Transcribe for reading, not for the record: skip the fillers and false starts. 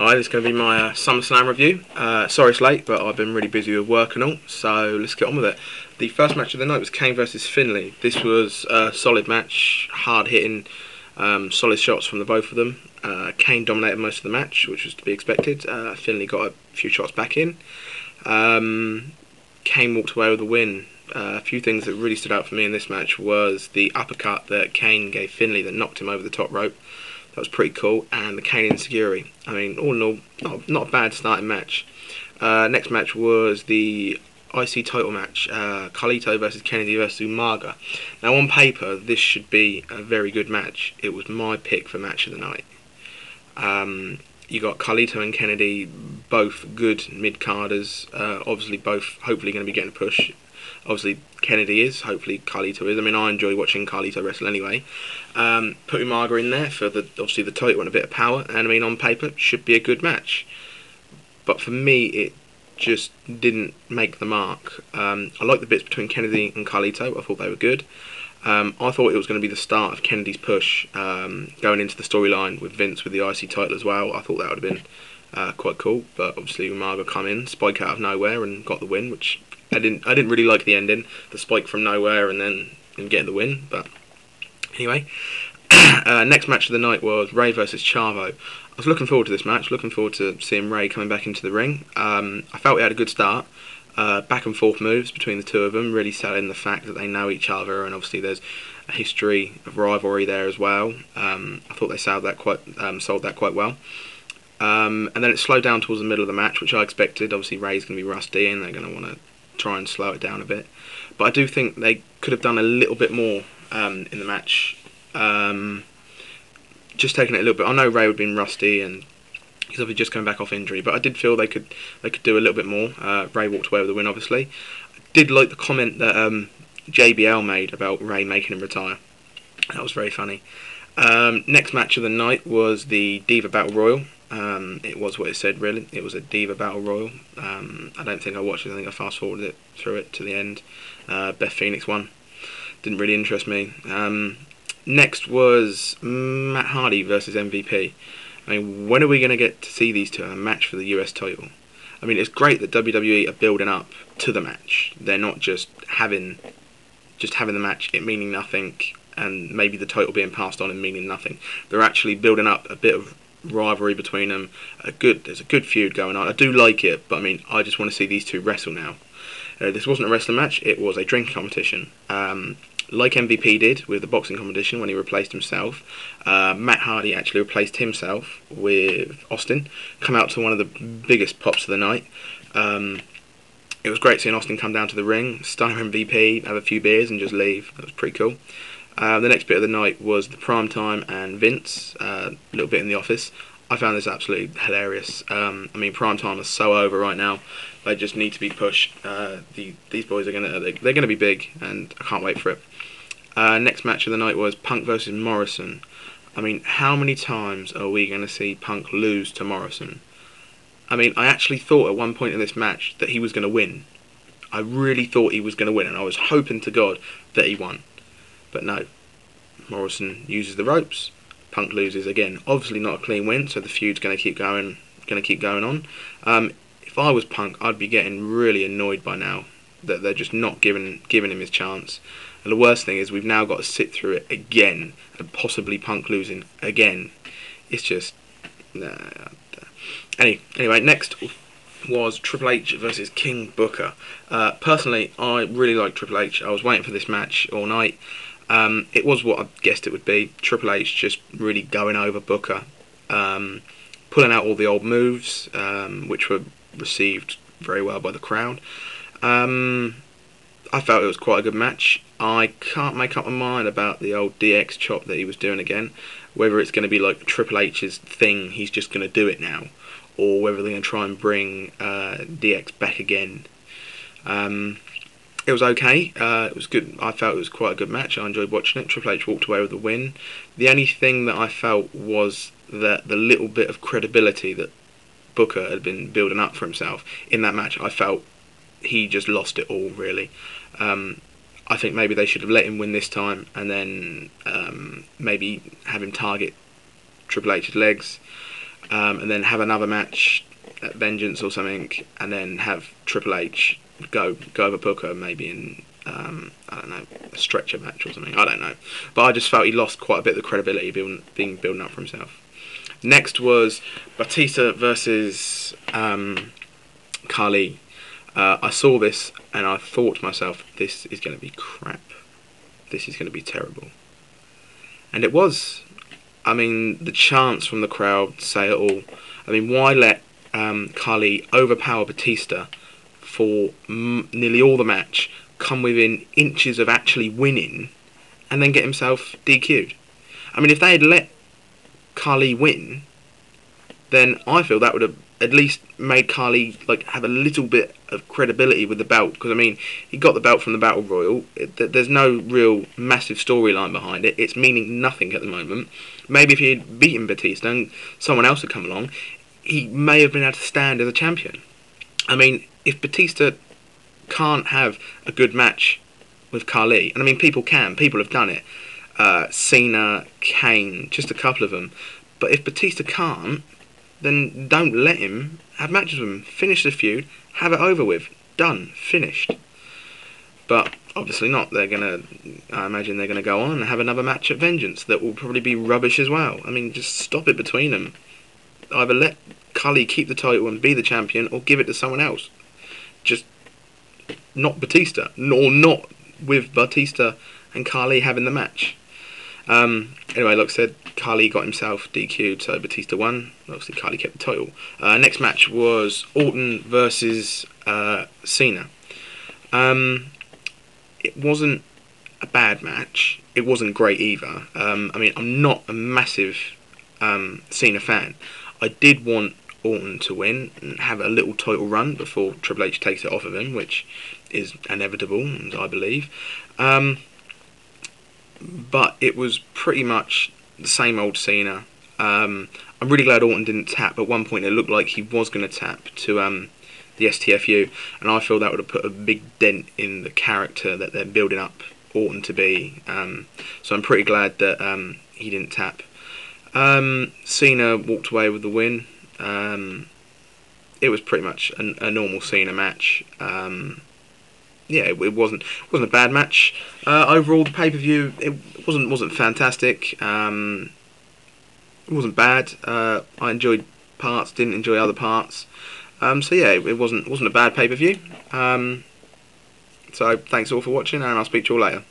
Hi, this is going to be my SummerSlam review. Sorry it's late, but I've been really busy with work and all, so let's get on with it. The first match of the night was Kane versus Finlay. This was a solid match, hard hitting, solid shots from the both of them. Kane dominated most of the match, which was to be expected. Finlay got a few shots back in. Kane walked away with a win. A few things that really stood out for me in this match was the uppercut that Kane gave Finlay that knocked him over the top rope. That was pretty cool, and the Kane Insecurity. I mean, all in all, not a bad starting match. Next match was the IC title match, Carlito versus Kennedy versus Umaga. Now, on paper, this should be a very good match. It was my pick for match of the night. You got Carlito and Kennedy, both good mid-carders. Obviously, both hopefully going to be getting a push. Obviously, Kennedy is. Hopefully, Carlito is. I mean, I enjoy watching Carlito wrestle anyway. Put Umaga in there for obviously the title and a bit of power. And I mean, on paper, should be a good match. But for me, it just didn't make the mark. I like the bits between Kennedy and Carlito. I thought they were good. I thought it was going to be the start of Kennedy's push going into the storyline with Vince with the IC title as well. I thought that would have been quite cool. But obviously, Umaga come in, spike out of nowhere, and got the win, which I didn't really like the ending, the spike from nowhere and then getting the win. But anyway, next match of the night was Ray versus Chavo. I was looking forward to this match, looking forward to seeing Ray coming back into the ring. I felt it had a good start. Back and forth moves between the two of them, really selling the fact that they know each other, and obviously there's a history of rivalry there as well. I thought they sold that quite well. And then it slowed down towards the middle of the match, which I expected. Obviously Ray's going to be rusty and they're going to want to try and slow it down a bit. But I do think they could have done a little bit more in the match. Just taking it a little bit. I know Ray would have been rusty and he's obviously just coming back off injury, but I did feel they could do a little bit more. Ray walked away with the win, obviously. I did like the comment that JBL made about Ray making him retire. That was very funny. Next match of the night was the Diva Battle Royal. It was what it said, really. It was a Diva Battle Royal. I don't think I watched it. I think I fast forwarded it through it to the end. Beth Phoenix won. Didn't really interest me. Next was Matt Hardy versus MVP. I mean, when are we going to get to see these two in a match for the US title? I mean, it's great that WWE are building up to the match. They're not just having the match, it meaning nothing, and maybe the title being passed on and meaning nothing. They're actually building up a bit of rivalry between them. There's a good feud going on. I do like it, but I mean, I just want to see these two wrestle now. This wasn't a wrestling match, it was a drinking competition. Like MVP did with the boxing competition when he replaced himself, Matt Hardy actually replaced himself with Austin. Come out to one of the biggest pops of the night. It was great seeing Austin come down to the ring, stun MVP, have a few beers and just leave. That was pretty cool. The next bit of the night was the Primetime and Vince, a little bit in the office. I found this absolutely hilarious. I mean, Primetime is so over right now. They just need to be pushed. These boys are they're gonna be big, and I can't wait for it. Next match of the night was Punk versus Morrison. I mean, how many times are we going to see Punk lose to Morrison? I mean, I actually thought at one point in this match that he was going to win. I really thought he was going to win, and I was hoping to God that he won. But no, Morrison uses the ropes. Punk loses again. Obviously not a clean win, so the feud's going to keep going on. If I was Punk, I'd be getting really annoyed by now that they're just not giving him his chance. And the worst thing is we've now got to sit through it again, and possibly Punk losing again. It's just Anyway, next was Triple H versus King Booker. Personally, I really like Triple H. I was waiting for this match all night. It was what I guessed it would be. Triple H just really going over Booker, pulling out all the old moves, which were received very well by the crowd. I felt it was quite a good match. I can't make up my mind about the old DX chop that he was doing again. Whether it's going to be like Triple H's thing, he's just going to do it now, or whether they're going to try and bring DX back again. It was okay. It was good. I felt it was quite a good match. I enjoyed watching it. Triple H walked away with the win. The only thing that I felt was that the little bit of credibility that Booker had been building up for himself in that match, I felt he just lost it all, really. I think maybe they should have let him win this time and then maybe have him target Triple H's legs. and then have another match at Vengeance or something, and then have Triple H go over Booker maybe in I don't know, a stretcher match or something. I don't know, but I just felt he lost quite a bit of the credibility building up for himself. Next was Batista versus Khali. I saw this and I thought to myself, this is going to be crap. This is going to be terrible. And it was. I mean, the chants from the crowd say it all. I mean, why let Khali overpower Batista for nearly all the match, come within inches of actually winning, and then get himself DQ'd? I mean, if they had let Khali win, then I feel that would have at least made Khali have a little bit of credibility with the belt, because I mean, he got the belt from the Battle Royal. There's no real massive storyline behind it. It's meaning nothing at the moment. Maybe if he had beaten Batista and someone else had come along, he may have been able to stand as a champion. I mean, if Batista can't have a good match with Khali, and I mean, people have done it. Cena, Kane, just a couple of them. But if Batista can't, then don't let him have matches with him. Finish the feud, have it over with. Done. Finished. But obviously not. I imagine they're going to go on and have another match at Vengeance that will probably be rubbish as well. I mean, just stop it between them. Either let Khali keep the title and be the champion, or give it to someone else. Just not Batista. Or not with Batista and Khali having the match. Anyway, like I said, Khali got himself DQ'd, so Batista won. Obviously, Khali kept the title. Next match was Orton versus Cena. It wasn't a bad match. It wasn't great either. I mean, I'm not a massive Cena fan. I did want Orton to win and have a little title run before Triple H takes it off of him, which is inevitable, I believe. But it was pretty much the same old Cena. I'm really glad Orton didn't tap. At one point it looked like he was going to tap to the STFU, and I feel that would have put a big dent in the character that they're building up Orton to be. So I'm pretty glad that he didn't tap. Cena walked away with the win. It was pretty much a normal Cena match. Yeah, it wasn't a bad match. Overall, the pay-per-view it wasn't fantastic. It wasn't bad. I enjoyed parts, didn't enjoy other parts. So yeah, it wasn't a bad pay-per-view. So thanks all for watching, and I'll speak to you all later.